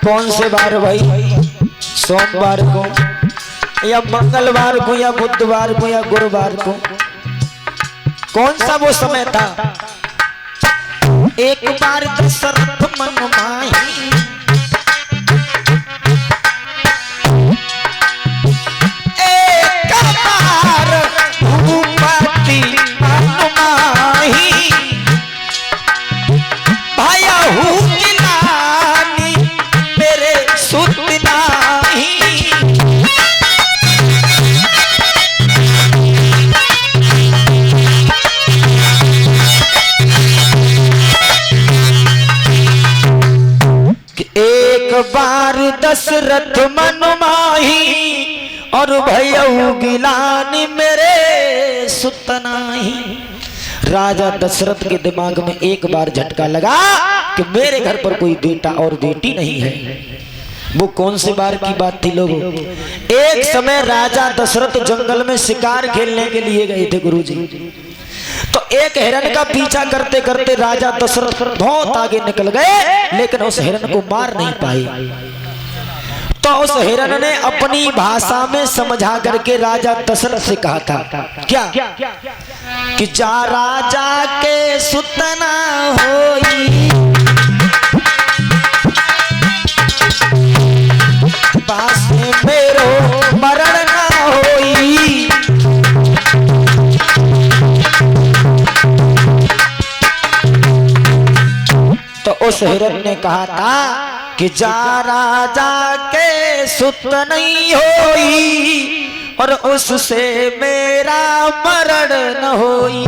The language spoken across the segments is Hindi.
कौन से बार भाई? सोमवार को या मंगलवार को या बुधवार को या गुरुवार को? कौन सा वो समय था? एक बार दशरथ मन माही, एक बार भूपति मन माही, भाया हूँ गिलानी मेरे सुत नाही। एक बार दशरथ मन माही और भयऊ गिलानी मेरे सुत नाही। राजा दशरथ के दिमाग में एक बार झटका लगा कि मेरे घर पर कोई बेटा और बेटी नहीं है। वो कौन से बार की बात थी लोगों? एक समय राजा दशरथ जंगल में शिकार खेलने के लिए गए थे गुरुजी। तो एक हिरण का पीछा करते करते राजा दशरथ बहुत आगे निकल गए, लेकिन उस हिरण को मार नहीं पाए। तो उस हिरण ने अपनी भाषा में समझा करके राजा दशरथ से कहा था क्या कि जा राजा के सुतना होई, पास में मेरो मरण ना होई। तो उस हिरण ने कहा था कि जा राजा के सुत नहीं होई और उससे मेरा मरण न होई।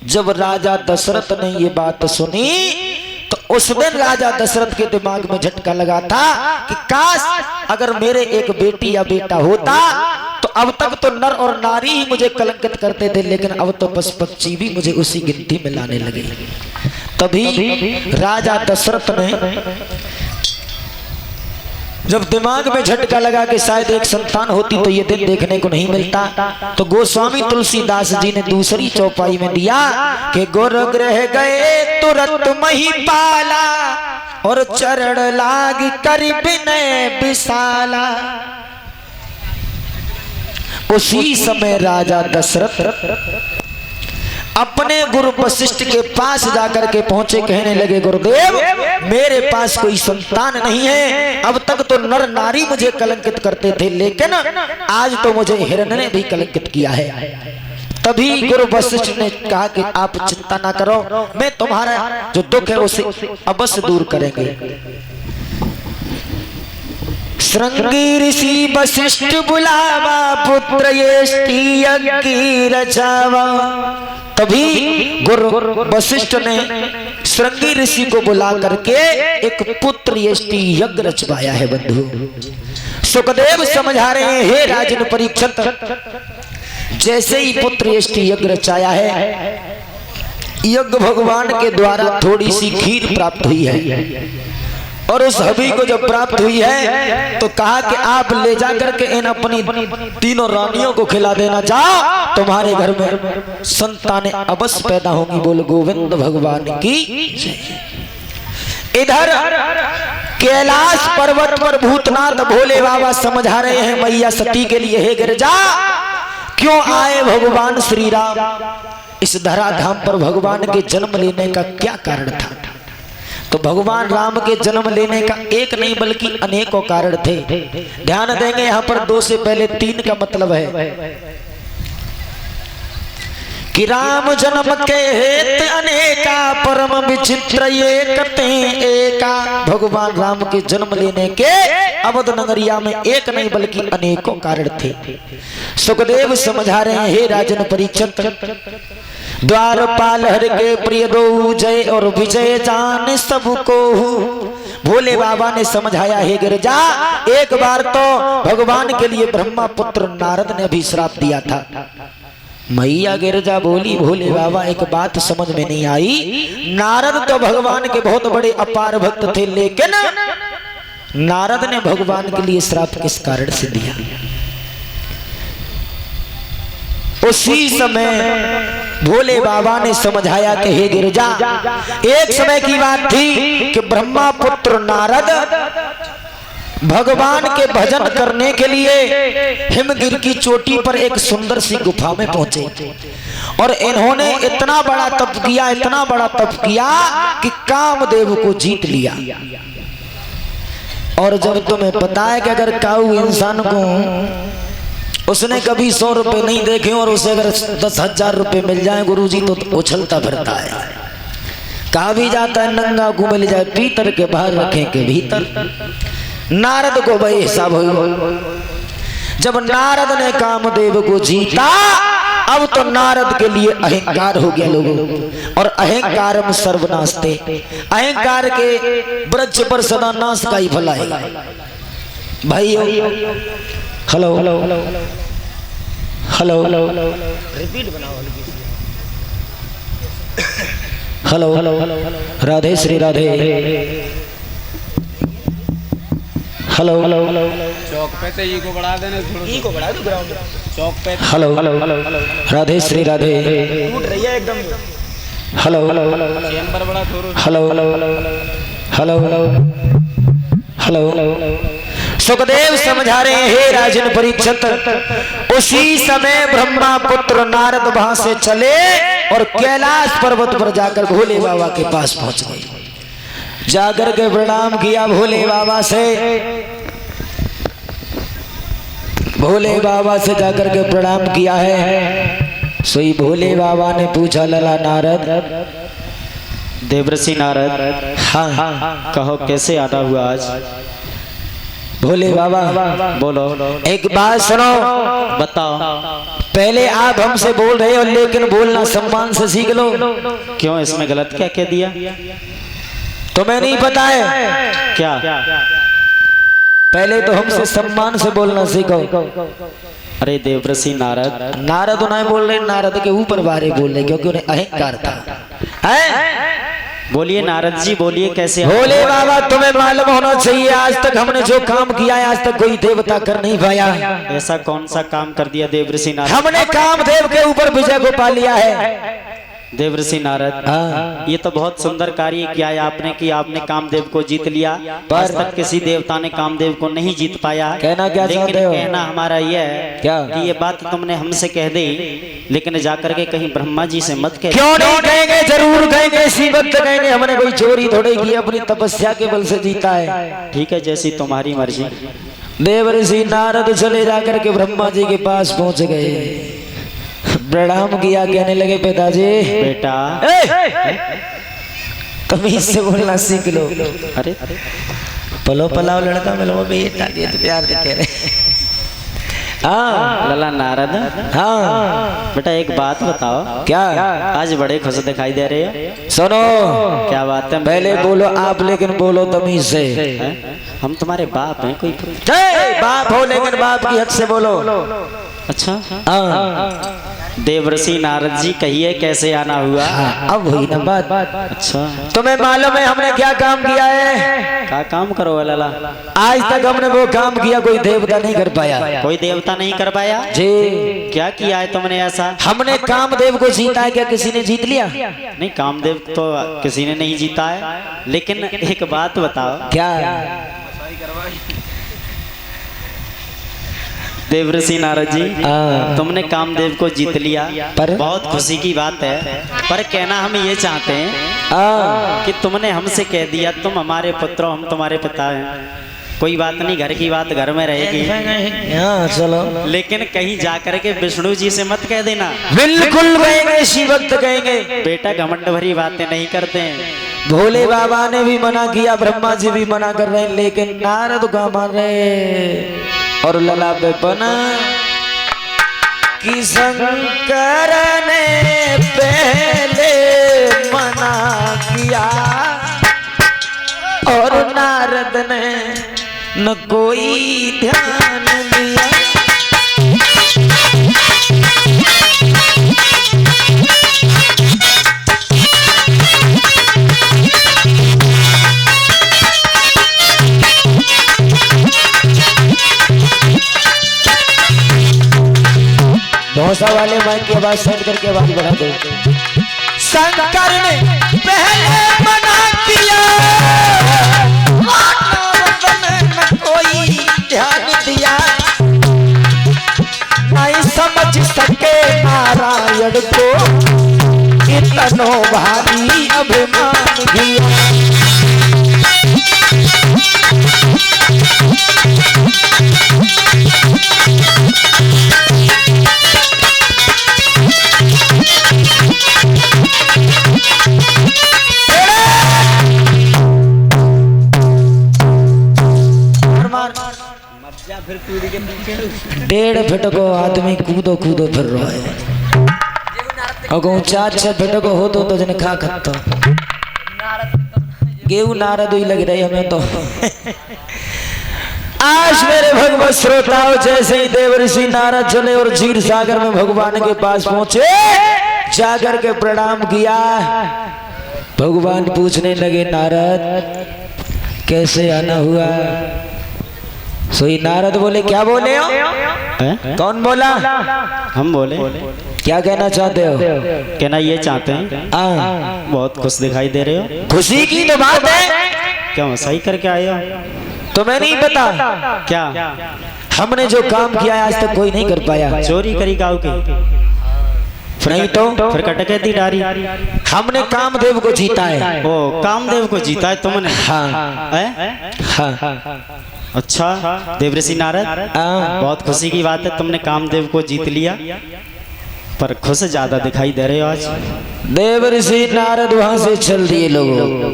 जब राजा दशरथ ने ये बात सुनी तो उस दिन राजा दशरथ के दिमाग में झटका लगा था कि काश अगर मेरे एक बेटी या बेटा होता तो अब तक तो नर और नारी ही मुझे कलंकित करते थे, लेकिन अब तो पशु पक्षी भी मुझे उसी गिनती में लाने लगे। तभी राजा दशरथ ने जब दिमाग में झटका लगा कि शायद एक संतान होती तो ये दिन देखने को नहीं मिलता, तो गोस्वामी तुलसीदास जी ने दूसरी चौपाई में दिया कि गुर ग्रह गए तुरंत महिपाला और चरण लाग कर विनय विशाला। उसी समय राजा दशरथ अपने गुरु वशिष्ठ के पास जाकर के पहुंचे, कहने लगे गुरुदेव मेरे पास कोई संतान नहीं है, अब तक तो नर नारी मुझे कलंकित करते थे, लेकिन आज तो मुझे हिरण ने भी कलंकित किया है। तभी गुरु वशिष्ठ ने कहा कि आप चिंता ना करो, मैं तुम्हारा जो दुख है उसे अवश्य दूर करेंगे। श्रृंगी ऋषि वशिष्ठ बुलावा पुत्र यष्टि यज्ञ रचावा। तभी गुरु वशिष्ठ ने श्रृंगी ऋषि को बुला करके एक पुत्र यष्टि यज्ञ रचवाया है। बंधु सुखदेव समझा रहे हैं, हे राजन परीक्षित, जैसे ही पुत्र यष्टि यज्ञ रचाया है, यज्ञ भगवान के द्वारा थोड़ी सी खीर प्राप्त हुई है और उस हबी को जब प्राप्त हुई है तो कहा कि आप ले जाकर के इन अपनी तीनों रानियों को खिला देना, जाओ तुम्हारे घर में संतानें अवश्य पैदा होंगी। बोल गोविंद भगवान की। इधर कैलाश पर्वत पर भूतनाथ भोले बाबा समझा रहे हैं मैया सती के लिए, हे गिरजा क्यों आए भगवान श्री राम इस धराधाम पर? भगवान के जन्म लेने का क्या कारण था? तो भगवान राम के जन्म लेने का एक नहीं बल्कि अनेकों कारण थे। ध्यान देंगे यहाँ पर 2 से पहले 3 का मतलब है कि राम जन्म के हेत अनेका परम विचित्र एकते एका। भगवान राम के जन्म लेने के अवध नगरिया में एक नहीं बल्कि अनेकों कारण थे। सुखदेव समझा रहे हैं, हे राजन परीक्षित, द्वारपाल हर के प्रिय दो जय और विजय जान सबको। भोले बाबा ने समझाया, हे गिरजा एक बार तो भगवान के लिए ब्रह्मा पुत्र नारद ने भी श्राप दिया था। मैया गिरजा बोली, भोले बाबा एक बात समझ में नहीं आई, नारद तो भगवान के बहुत बड़े अपार भक्त थे, लेकिन नारद ने भगवान के लिए श्राप किस कारण से दिया? उसी समय भोले बाबा ने समझाया कि हे गिरिजा, एक समय की बात थी कि ब्रह्मा पुत्र नारद भगवान के भजन करने के लिए हिमगिर की चोटी पर एक सुंदर सी गुफा में पहुंचे और इन्होंने इतना बड़ा तप किया, इतना बड़ा तप किया कि कामदेव को जीत लिया। और जब तुम्हें पता है कि अगर काऊ इंसान को उसने कभी 100 रुपए नहीं देखे और उसे अगर 10,000 रुपए मिल जाए गुरुजी तो उछलता फिरता है। कहा भी जाता है नंगा को मिल जाए पीतर के बाहर रखें के भीतर। नारद को भाई हिसाब हो, जब नारद ने कामदेव को जीता अब तो नारद के लिए अहंकार हो गया लोगों, और अहंकारम सर्वनास्ते, अहंकार के वृक्ष पर सदा नाश का ही फल आएगा। भाई हेलो हेलो हेलो रिपीट बनाओ, हेलो राधे श्री राधे, हेलो चौक पे से ई को बढ़ा देना, ई को बढ़ा दो ग्राउंड चौक पे। हेलो राधे श्री राधे, टूट रही है एकदम। हेलो चैम्बर बड़ा थोड़ा। हेलो सुखदेव समझा रहे हैं हे राजन परीक्षित। उसी समय ब्रह्मा पुत्र नारद वहां से चले और कैलाश पर्वत पर जाकर भोले बाबा के पास पहुंच गए। जाकर के प्रणाम किया भोले बाबा से, भोले बाबा से जाकर के प्रणाम किया है। सोई भोले बाबा ने पूछा लला नारद, देवर्षि नारद, हाँ कहो कैसे आना हुआ आज? भोले बाबा बोलो, एक बात सुनो, बताओ। पहले आप हमसे बोल रहे हो लेकिन बोलना सम्मान से सीख लो। क्यों, इसमें गलत क्या कह दिया? तुम्हें नहीं पता है क्या? पहले तो हमसे सम्मान से बोलना सीखो। अरे देवर्षि नारद, नारद उन्हें बोल रहे, नारद के ऊपर बारे बोल रहे क्योंकि उन्हें अहंकार था। बोलिए नारद जी, बोलिए कैसे? भोले बाबा तुम्हें मालूम होना चाहिए आज तक हमने जो काम किया है आज तक कोई देवता कर नहीं पाया। ऐसा कौन सा काम कर दिया देवर्षि नारद? हमने कामदेव के ऊपर विजय को पा लिया है। देवर्षि नारद, ये तो बहुत सुंदर कार्य किया है आपने कि आपने कामदेव को जीत लिया। आज तक किसी देवता ने कामदेव को नहीं जीत पाया। कहना क्या लेकिन चाहते हो? कहना हमारा यह है क्या? कि ये बात तुमने हमसे कह दी, लेकिन जाकर के कहीं ब्रह्मा जी से मत कह। क्यों नहीं कहेंगे, जरूर कहेंगे, इसी वक्त कहेंगे। हमने कोई चोरी थोड़ी की, अपनी तपस्या के बल से जीता है। ठीक है, जैसी तुम्हारी मर्जी। देवर्षि नारद चले जाकर के ब्रह्मा जी के पास पहुंच गए, प्रणाम किया, कहने लगे पिताजी बेटा, तमीज से बोलना सीख लो। अरे पलो पलाओ लड़का मिलो बेटा, ये तो प्यार दिखे रहे। हाँ लला नारद, हाँ बेटा एक बात बताओ, क्या? आज बड़े खुश दिखाई दे रहे हो। सुनो, क्या बात है? पहले बोलो आप, लेकिन बोलो तमीज से। हम तुम्हारे बाप हैं, कोई बाप हो लेकिन बाप की हक से बोलो। अच्छा, हाँ देवर्षि नारद जी कहिए कैसे आना हुआ? अब हुई ना बात। अच्छा, तुम्हें मालूम है हमने क्या काम किया है? क्या काम करो लला? आज तक हमने वो काम किया कोई देवता नहीं कर पाया। कोई देवता नहीं कर पाया जी। क्या किया है तुमने ऐसा? हमने कामदेव को जीता है। क्या किसी ने जीत लिया? नहीं, कामदेव तो किसी ने नहीं जीता है, लेकिन एक बात बताओ। क्या? देवर्षि नारद जी, तुमने कामदेव को जीत लिया, पर बहुत खुशी की बात है। पर कहना हम ये चाहते हैं कि तुमने हमसे कह दिया तुम हमारे पुत्र हो, हम तुम्हारे पिता हैं। कोई बात नहीं, घर की बात घर में रहेगी। हाँ चलो, लेकिन कहीं जाकर के विष्णु जी से मत कह देना। बिल्कुल कहेंगे, इसी वक्त कहेंगे। बेटा घमंड भरी बातें नहीं करते हैं। भोले बाबा ने भी मना किया, ब्रह्मा जी भी मना कर रहे हैं, लेकिन नारद का मान रहे। और लला पे बना कि शंकर ने पहले मना किया और नारद ने न कोई ध्यान दिया। बहुत भौसा वाले माइक की आवाज सेट करके आवाज बढ़ा दो। शंकर ने पहले मना किया, न कोई ध्यान दिया, नहीं समझ सके नारायण को, इतनो भारी अभिमान किया। डेढ़ फीट को आदमी कूदो कूदो फिर रहा है, अगो 4-6 फीट को हो तो जन खा खत्ता गेहूं नारद ही लग रही हमें तो। आज मेरे भगवत श्रोताओं, जैसे ही देवर्षि नारद चले और क्षीर सागर में भगवान के पास पहुंचे, जाकर के प्रणाम किया। भगवान पूछने लगे, नारद कैसे आना हुआ? सोई नारद बोले, क्या बोले हो? कौन बोला? हम बोले। क्या कहना चाहते हो? कहना ये चाहते हैं, बहुत खुश दिखाई दे रहे हो। खुशी की तो बात है, क्या सही करके आए हो? तुम्हें नहीं पता क्या? हमने जो काम किया आज तक कोई नहीं कर पाया। चोरी करी गाँव की? नहीं तो फिर कटके दी डारी। हमने कामदेव को जीता है। ओ, कामदेव को जीता है तुमने? हाँ। हाँ। अच्छा देवर्षि नारद, बहुत खुशी की बात है, तुमने कामदेव को जीत लिया, पर खुश ज्यादा दिखाई दे रहे हो आज। देवर्षि नारद वहां से चल दिए। लोगों,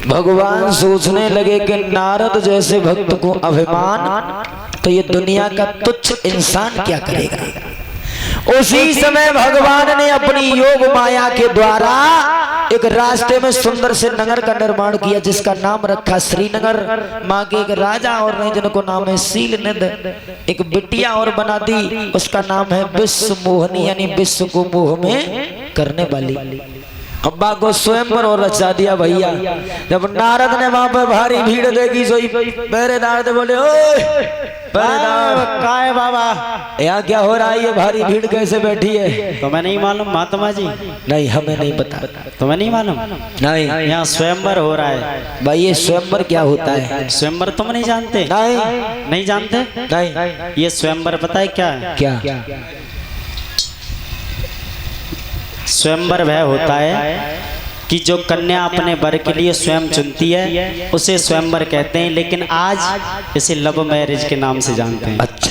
भगवान सोचने लगे कि नारद जैसे भक्त को अभिमान, तो ये दुनिया का तुच्छ इंसान क्या करेगा। उसी समय भगवान ने अपनी योग माया के द्वारा एक रास्ते में सुंदर से नगर का निर्माण किया, जिसका नाम रखा श्रीनगर। माँ के एक राजा और नहीं जिनको नाम है शीलनिध, एक बिटिया और बना दी, उसका नाम है विश्व मोहनी, यानी विश्व को मोह में करने वाली। अब्बा को स्वयंवर और रचा दिया भैया। जब नारद ने वहां पर भारी भीड़ देखी, सोई पहरेदार ने बोले, ओए पहरेदार, क्या है बाबा, यहाँ क्या हो रहा है? ये भारी भीड़ कैसे बैठी है? तुम्हें नहीं मालूम महात्मा जी? नहीं, हमें नहीं पता। तुम्हें नहीं मालूम? नहीं। यहाँ स्वयंवर हो रहा है। भाई ये स्वयंवर क्या होता है? स्वयंवर तुम नहीं जानते? नहीं। नहीं जानते? नहीं। ये स्वयंवर पता है क्या है? क्या? स्वयंवर वह होता है कि जो कन्या अपने वर के लिए स्वयं चुनती है, उसे स्वयंवर कहते हैं, लेकिन आज इसे लव मैरिज के नाम से जानते हैं। अच्छा,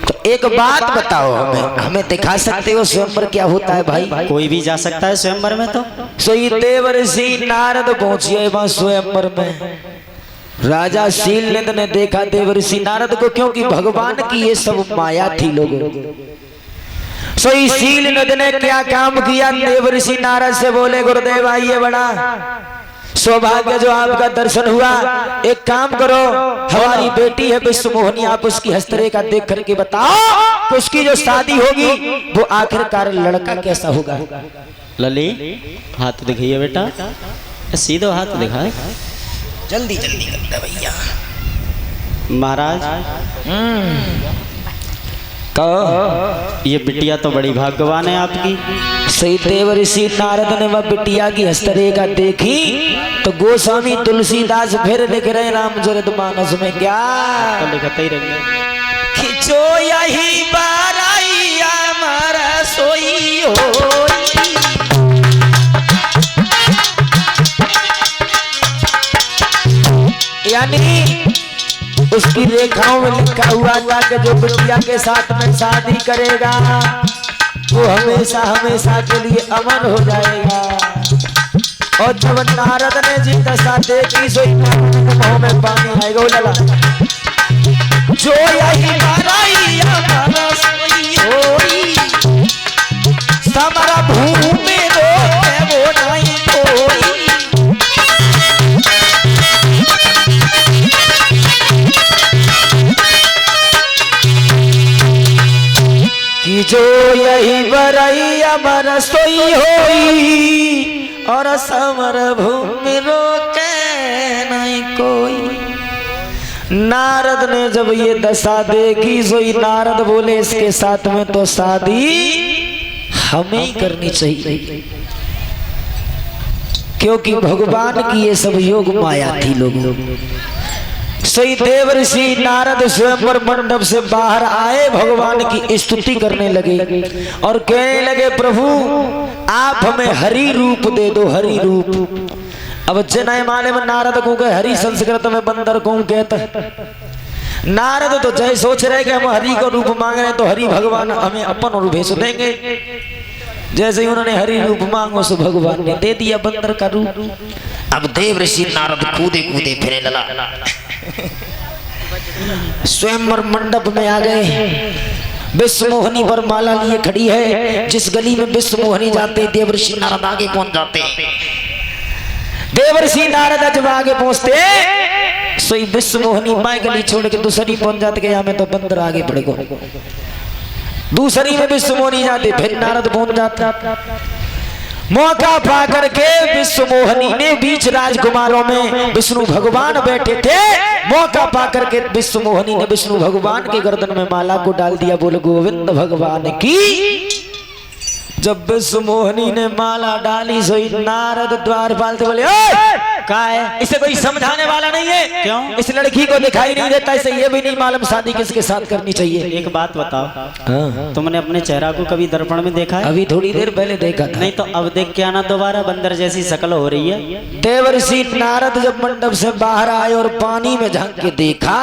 तो एक बात बताओ, हमें दिखा सकते हो स्वयंवर क्या होता है? भाई कोई भी जा सकता है स्वयंवर में। तो सोई देवर्षि नारद पहुंचे वहां स्वयंवर में। राजा शीलनिध ने देखा देवर्षि नारद को, क्योंकि भगवान की ये सब माया थी लोगों। सोई शीलनिध ने क्या काम किया? देवर्षि नारद से बोले, गुरुदेव आइए, बड़ा सौभाग्य जो आपका दर्शन हुआ। एक काम करो, हमारी बेटी है विश्व मोहनी, आप उसकी हस्तरेखा देख करके बताओ कि उसकी जो शादी होगी वो आखिरकार लड़का कैसा होगा। लली, हाथ दिखाइए बेटा, सीधो हाथ दिखाए, जल्दी जल्दी करता भैया। महाराज ये बिटिया तो बड़ी भाग्यवान है आपकी। सही देवर्षि नारद ने वह बिटिया की हस्तरेखा देखी तो गोस्वामी तुलसीदास फिर लिख रहे रामचरितमानस में, क्या तो लिखते ही रहेंगे, खिंचो यही बाराइया मारा सोई हो। यानी उसकी रेखाओं में लिखा हुआ था कि जो बिटिया के साथ में शादी करेगा वो हमेशा हमेशा के लिए अमर हो जाएगा। और जब नारद ने जी दशा देखी, सो मुंह में पानी आएगा। लला जो यही हमारा सोई होई, समरा भूमि रोके वो नहीं कोई। कि जो यही बरई अमर सोई होई, और समर भूमि रोके नहीं कोई। नारद ने जब ये दशा देखी, सोई नारद बोले इसके साथ में तो शादी हमें ही करनी चाहिए, क्योंकि भगवान की ये सब योग माया थी। लोग सही देवर्षि नारद स्वयंवर मंडप से बाहर आए, भगवान की स्तुति करने लगे और कहने लगे, प्रभु आप हमें हरि रूप दे दो, हरि रूप। अब जय माने में नारद को कहे, हरि संस्कृत में बंदर को कहते। नारद तो जय सोच रहे कि हम हरि को रूप मांग रहे हैं तो हरि भगवान हमें अपन रूप भेज देंगे। जैसे ही उन्होंने हरि रूप मांगो सो भगवान ने दे दिया बंदर का रूप। अब देवर्षि नारद कूदे कूदे फिरे लला, स्वयंवर मंडप में आ गए। विश्व मोहनी पर माला लिए खड़ी है। जिस गली में विश्व मोहनी जाते देवर्षि नारद आगे पहुंच जाते। देवर्षि नारद जब आगे पहुंचते सोई विश्व मोहनी माय गली छोड़ के दूसरी पहुंच जाते कि यहाँ में तो बंदर आगे बढ़ गो। दूसरी में विश्व मोहनी जाते, फिर नारद पहुंच जाता। मौका पा करके विश्व मोहनी ने बीच राजकुमारों में विष्णु भगवान बैठे थे। मौका पा करके विश्व मोहनी ने विष्णु भगवान के गर्दन में माला को डाल दिया। बोल गोविंद भगवान की। जब विश्व मोहनी ने माला डाली सोई नारद द्वारपाल से बोले, क्या है? इसे कोई समझाने वाला नहीं है? क्यों? इस लड़की को दिखाई नहीं देता, इसे ये भी नहीं मालूम शादी किसके साथ करनी चाहिए। एक बात बताओ, तुमने अपने चेहरा को कभी दर्पण में देखा है? अभी थोड़ी देर पहले देखा था। नहीं तो अब देख के आना दोबारा, बंदर जैसी शक्ल हो रही है। देवर्षि नारद जब मंडप से बाहर आए और पानी में झांक के देखा,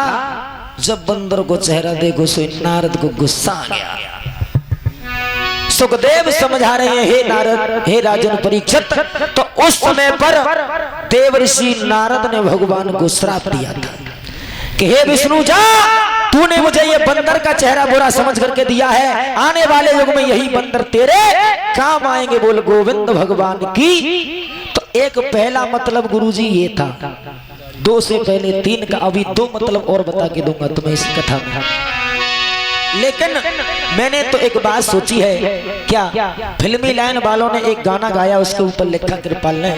जब बंदर को चेहरा देखो सो नारद को गुस्सा आ गया। सुखदेव समझा रहे हैं, हे नारद, हे राजन परीक्षित, तो उस समय पर देवर्षि नारद ने भगवान को श्राप दिया था कि हे विष्णु जा, तूने मुझे ये बंदर का चेहरा बुरा समझ करके दिया है, आने वाले युग में यही बंदर तेरे काम आएंगे। बोल गोविंद भगवान की। तो एक पहला मतलब गुरुजी ये था, 2 से पहले 3 का, अभी 2 मतलब और बता के दूंगा तुम्हें इस कथा में। लेकिन मैंने तो एक बात सोची है, क्या फिल्मी लाइन वालों ने एक गाना गाया, उसके ऊपर लिखा कृपाल ने,